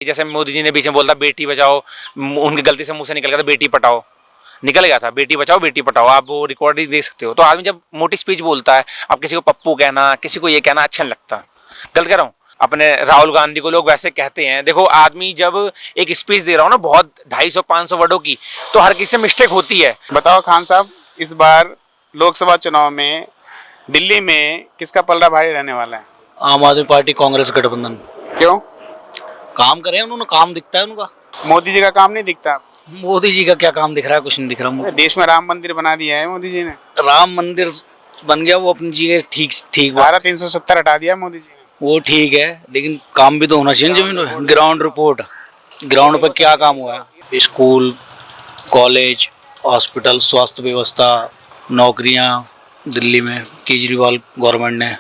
जैसे मोदी जी ने बीच में बोला बेटी बचाओ, उनकी गलती से मुंह से निकल गया था बेटी पटाओ, निकल गया था बेटी बचाओ बेटी पटाओ, आप वो रिकॉर्डिंग देख सकते हो। तो आदमी जब मोटी स्पीच बोलता है, अब किसी को पप्पू कहना, किसी को ये कहना अच्छा नहीं लगता। गलत कह रहा हूँ? अपने राहुल गांधी को लोग वैसे कहते हैं। देखो आदमी जब एक स्पीच दे रहा हो ना बहुत 250-500 वर्डों की, तो हर किसी से मिस्टेक होती है। बताओ खान साहब, इस बार लोकसभा चुनाव में दिल्ली में किसका पलड़ा भारी रहने वाला है? आम आदमी पार्टी कांग्रेस गठबंधन। क्यों? काम करे उन्होंने, काम दिखता है उनका। मोदी जी का काम नहीं दिखता? मोदी जी का क्या काम दिख रहा है? कुछ नहीं दिख रहा। देश में राम मंदिर बना दिया है मोदी जी ने। राम मंदिर बन गया, वो अपनी जगह ठीक ठीक बात। धारा 370 हटा दिया मोदी जी ने। वो ठीक है, लेकिन काम भी तो होना चाहिए जमीन पे। ग्राउंड रिपोर्ट, ग्राउंड पर क्या काम हुआ है? स्कूल, कॉलेज, हॉस्पिटल, स्वास्थ्य व्यवस्था, नौकरियां दिल्ली में केजरीवाल गवर्नमेंट ने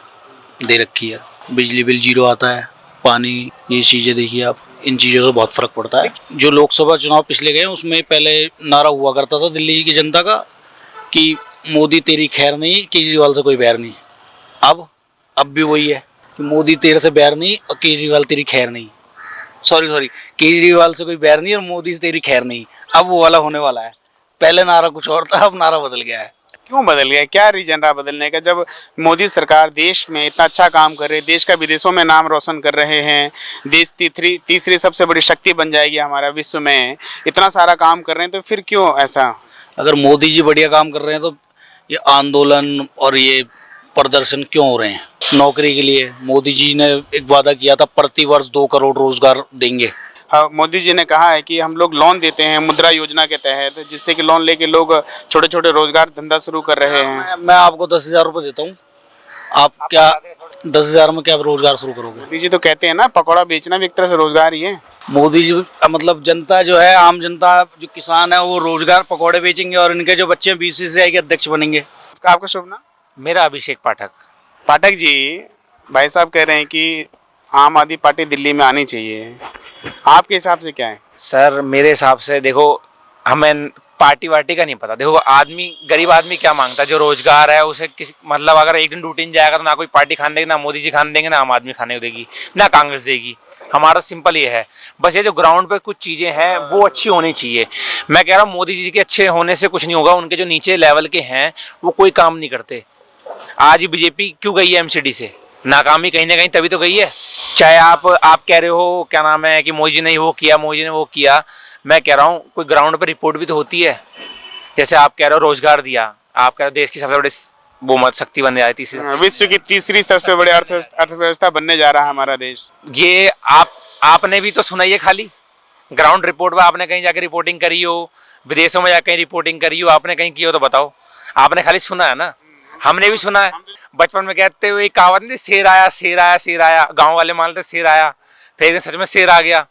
दे रखी है। बिजली बिल जीरो आता है, पानी, ये चीज़ें देखिए आप, इन चीज़ों से बहुत फर्क पड़ता है। जो लोकसभा चुनाव पिछले गए उसमें पहले नारा हुआ करता था दिल्ली की जनता का कि मोदी तेरी खैर नहीं, केजरीवाल से कोई बैर नहीं। अब भी वही है कि मोदी तेरे से बैर नहीं और केजरीवाल तेरी खैर नहीं। सॉरी, केजरीवाल से कोई बैर नहीं और मोदी से तेरी खैर नहीं। अब वो वाला होने वाला है। पहले नारा कुछ और था, अब नारा बदल गया है। क्यों बदल गया? क्या रीजन रहा बदलने का? जब मोदी सरकार देश में इतना अच्छा काम कर रही है, देश का विदेशों में नाम रोशन कर रहे हैं, देश तीसरी सबसे बड़ी शक्ति बन जाएगी हमारा विश्व में, इतना सारा काम कर रहे हैं, तो फिर क्यों ऐसा? अगर मोदी जी बढ़िया काम कर रहे हैं तो ये आंदोलन और ये प्रदर्शन क्यों हो रहे हैं? नौकरी के लिए मोदी जी ने एक वादा किया था, प्रति वर्ष 2 करोड़ रोजगार देंगे। हाँ, मोदी जी ने कहा है कि हम लोग लोन देते हैं मुद्रा योजना के तहत, जिससे कि लोन लेके लोग छोटे छोटे रोजगार धंधा शुरू कर रहे हैं। मैं आपको 10,000 रुपये देता हूँ, आप क्या 10,000 में क्या रोजगार शुरू करोगे? मोदी जी तो कहते हैं ना, पकौड़ा बेचना भी एक तरह से रोजगार ही है। मोदी जी मतलब जनता जो है, आम जनता जो किसान है, वो रोजगार पकौड़े बेचेंगे और इनके जो बच्चे BCCI के अध्यक्ष बनेंगे। आपका शुभ नाम? मेरा अभिषेक पाठक। पाठक जी, भाई साहब कह रहे हैं कि आम आदमी पार्टी दिल्ली में आनी चाहिए, आपके हिसाब से क्या है? सर मेरे हिसाब से देखो, हमें पार्टी वार्टी का नहीं पता। देखो आदमी, गरीब आदमी क्या मांगता है? जो रोजगार है उसे किसी मतलब अगर एक दिन रूटीन जाएगा तो ना कोई पार्टी खाने देगी, ना मोदी जी खाने देंगे, ना आम आदमी खाने देगी, ना कांग्रेस देगी। हमारा सिंपल ये है, बस ये जो ग्राउंड पे कुछ चीजें हैं वो अच्छी होनी चाहिए। मैं कह रहा हूँ मोदी जी के अच्छे होने से कुछ नहीं होगा, उनके जो नीचे लेवल के हैं वो कोई काम नहीं करते। आज बीजेपी क्यों गई है MCD से? नाकामी कहीं ना कहीं तभी तो गई है। चाहे आप कह रहे हो क्या नाम है कि मोदी जी ने वो किया, मोदी जी ने वो किया, मैं कह रहा हूँ कोई ग्राउंड पर रिपोर्ट भी तो होती है। जैसे आप कह रहे हो रोजगार दिया, आप कह रहे हो देश की सबसे बड़ी वो मत शक्ति बन जाती है, विश्व की तीसरी सबसे बड़ी अर्थव्यवस्था बनने जा रहा है हमारा देश। ये आपने भी तो सुना ही है। खाली ग्राउंड रिपोर्ट में आपने कहीं जाकर रिपोर्टिंग करी हो, विदेशों में जाकर कहीं रिपोर्टिंग करी हो, आपने कहीं की हो तो बताओ। आपने खाली सुना है ना, हमने भी सुना है। बचपन में कहते हुए कहावत नहीं, शेर आया शेर आया शेर आया, गांव वाले मानते शेर आया, फिर सच में शेर आ गया।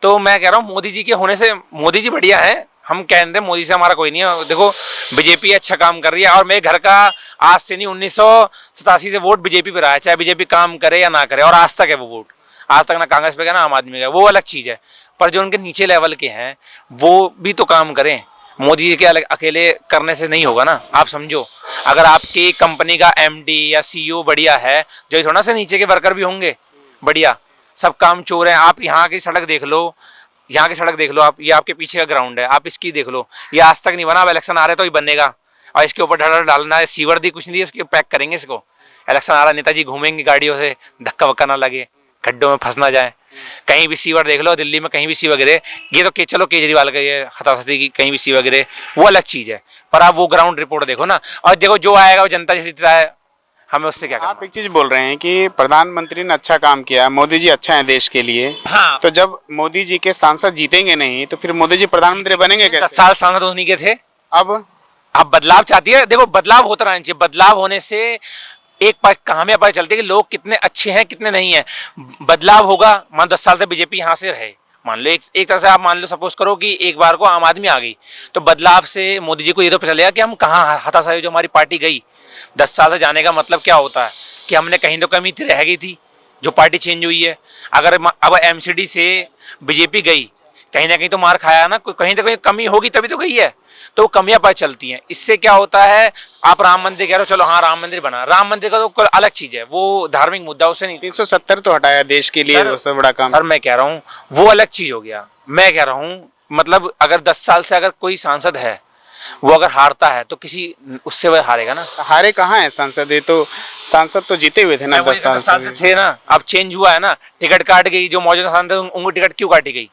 तो मैं कह रहा हूँ मोदी जी के होने से, मोदी जी बढ़िया है, हम कह रहे हैं मोदी से हमारा कोई नहीं है। देखो बीजेपी अच्छा काम कर रही है और मेरे घर का आज से नहीं 1987 से वोट बीजेपी पे रहा है, चाहे बीजेपी काम करे या ना करे, और आज तक है वो वोट। आज तक ना कांग्रेस पे गया ना आम आदमी का, वो अलग चीज है। पर जो उनके नीचे लेवल के हैं वो भी तो काम करें। मोदी जी के अकेले करने से नहीं होगा ना। आप समझो, अगर आपकी कंपनी का MD या CEO बढ़िया है, जो थोड़ा से नीचे के वर्कर भी होंगे बढ़िया, सब काम चोर हैं। आप यहाँ की सड़क देख लो, यहाँ की सड़क देख लो आप, ये आपके पीछे का ग्राउंड है, आप इसकी देख लो, ये आज तक नहीं बना। अब इलेक्शन आ रहे तो ही बनेगा, और इसके ऊपर ढल डालना है, सीवर दी कुछ नहीं है, उसके पैक करेंगे इसको। इलेक्शन आ रहा, नेताजी घूमेंगे गाड़ियों से, धक्का वक्का ना लगे, खड्डों में फंस ना जाए। कहीं भी सीवर देख लो, दिल्ली में कहीं भी सीवर गिरे, ये तो चलो केजरीवाल का ये हताशती की कहीं भी सीवर गिरे, वो अलग चीज है। पर आप वो ग्राउंड रिपोर्ट देखो ना, और देखो जो आएगा वो जनता जैसी तरह है, हमें उससे क्या करना। आप एक चीज बोल रहे हैं कि प्रधानमंत्री ने अच्छा काम किया, मोदी जी अच्छा है देश के लिए। हाँ, तो जब मोदी जी के सांसद जीतेंगे नहीं तो फिर मोदी जी प्रधानमंत्री बनेंगे 10 कैसे? साल सांसद उन्हीं के थे। अब बदलाव चाहती है, देखो बदलाव होता रहना चाहिए। बदलाव होने से एक हमें पता चलती है कि लोग कितने अच्छे हैं कितने नहीं है। बदलाव होगा, मान 10 साल से बीजेपी यहाँ से रहे, मान लो एक तरह से आप मान लो, सपोज करो कि एक बार को आम आदमी आ गई, तो बदलाव से मोदी जी को ये तो पता चलेगा कि हम कहाँ हताशाई जो हमारी पार्टी गई 10 साल से जाने का मतलब क्या होता है, कि हमने कहीं तो कमी रह गई थी जो पार्टी चेंज हुई है। अगर अब MCD से बीजेपी गई, कहीं ना कहीं तो मार खाया है ना, कहीं ना कहीं कमी होगी तभी तो गई है, तो कमियां पता चलती हैं। इससे क्या होता है, आप राम मंदिर कह रहे हो, चलो हाँ राम मंदिर बना, राम मंदिर का तो कोई अलग चीज है, वो धार्मिक मुद्दा, उससे नहीं। 370 तो हटाया देश के लिए, सबसे बड़ा काम। सर मैं कह रहा हूँ वो अलग चीज हो गया। मैं कह रहा हूँ मतलब अगर 10 साल से अगर कोई सांसद है, वो अगर हारता है तो किसी उससे वह हारेगा ना। हारे कहाँ है सांसद? ये तो सांसद तो जीते हुए थे ना 10 साल 10 साल से थे ना, अब चेंज हुआ है ना, टिकट काट गई जो मौजूदा सांसद उनको टिकट क्यों काटी गई?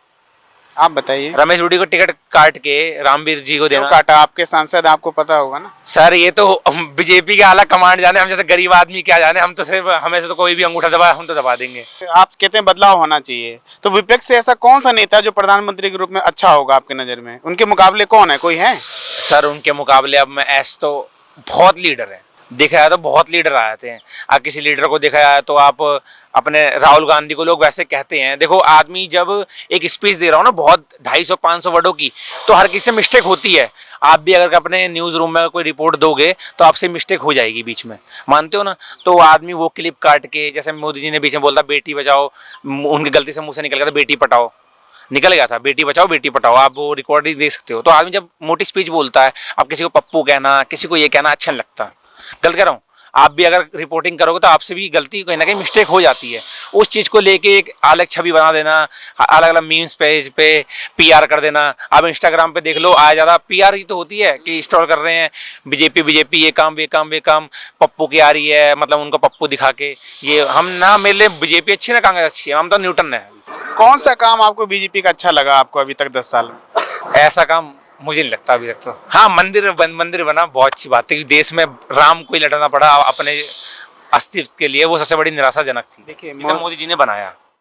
आप बताइए, रमेश हुड्डी को टिकट काट के रामवीर जी को क्यों देना। काटा? आपके सांसद, आपको पता होगा ना। सर ये तो बीजेपी के आला कमांड जाने, हम जैसे गरीब आदमी क्या जाने, हम तो सिर्फ हमें से तो कोई भी अंगूठा दबा हम तो दबा देंगे। आप कहते हैं बदलाव होना चाहिए, तो विपक्ष से ऐसा कौन सा नेता जो प्रधानमंत्री के रूप में अच्छा होगा आपके नजर में? उनके मुकाबले कौन है, कोई है? सर उनके मुकाबले अब मैं ऐस तो बहुत लीडर है, देखा जाए तो बहुत लीडर आए थे। आप किसी लीडर को देखा जाए तो आप अपने राहुल गांधी को लोग वैसे कहते हैं, देखो आदमी जब एक स्पीच दे रहा हो ना बहुत 250-500 वर्डों की, तो हर किसी से मिस्टेक होती है। आप भी अगर अपने न्यूज रूम में कोई रिपोर्ट दोगे तो आपसे मिस्टेक हो जाएगी बीच में, मानते हो ना? तो आदमी वो क्लिप काट के, जैसे मोदी जी ने बीच में बोला बेटी बचाओ, उनकी गलती से मुंह से निकल गया था बेटी पटाओ, निकल गया था बेटी बचाओ बेटी पटाओ, आप वो रिकॉर्डिंग देख सकते हो। तो आदमी जब मोटी स्पीच बोलता है, अब किसी को पप्पू कहना, किसी को ये कहना अच्छा नहीं लगता। गलत कह रहा हूँ? आप भी अगर रिपोर्टिंग करोगे तो आपसे भी गलती कहीं ना कहीं मिस्टेक हो जाती है। उस चीज को लेके एक अलग छवि बना देना, अलग अलग मीम्स पेज पे पीआर कर देना। आप इंस्टाग्राम पे देख लो, आ ज्यादा पीआर ही तो होती है कि इंस्टॉल कर रहे हैं बीजेपी बीजेपी, ये काम वे काम वे काम, पप्पू की आ रही है, मतलब उनको पप्पू दिखा के। ये हम ना, मेरे लिए बीजेपी अच्छी ना कांग्रेस अच्छी है, हम तो न्यूटन है। कौन सा काम आपको बीजेपी का अच्छा लगा आपको अभी तक 10 साल में? ऐसा काम मुझे नहीं लगता अभी तक तो। हाँ मंदिर बना, बहुत अच्छी बात है कि देश में राम को ही लड़ना पड़ा अपने अस्तित्व के लिए, वो सबसे बड़ी निराशाजनक थी। देखिए जिसे मोदी जी ने बनाया।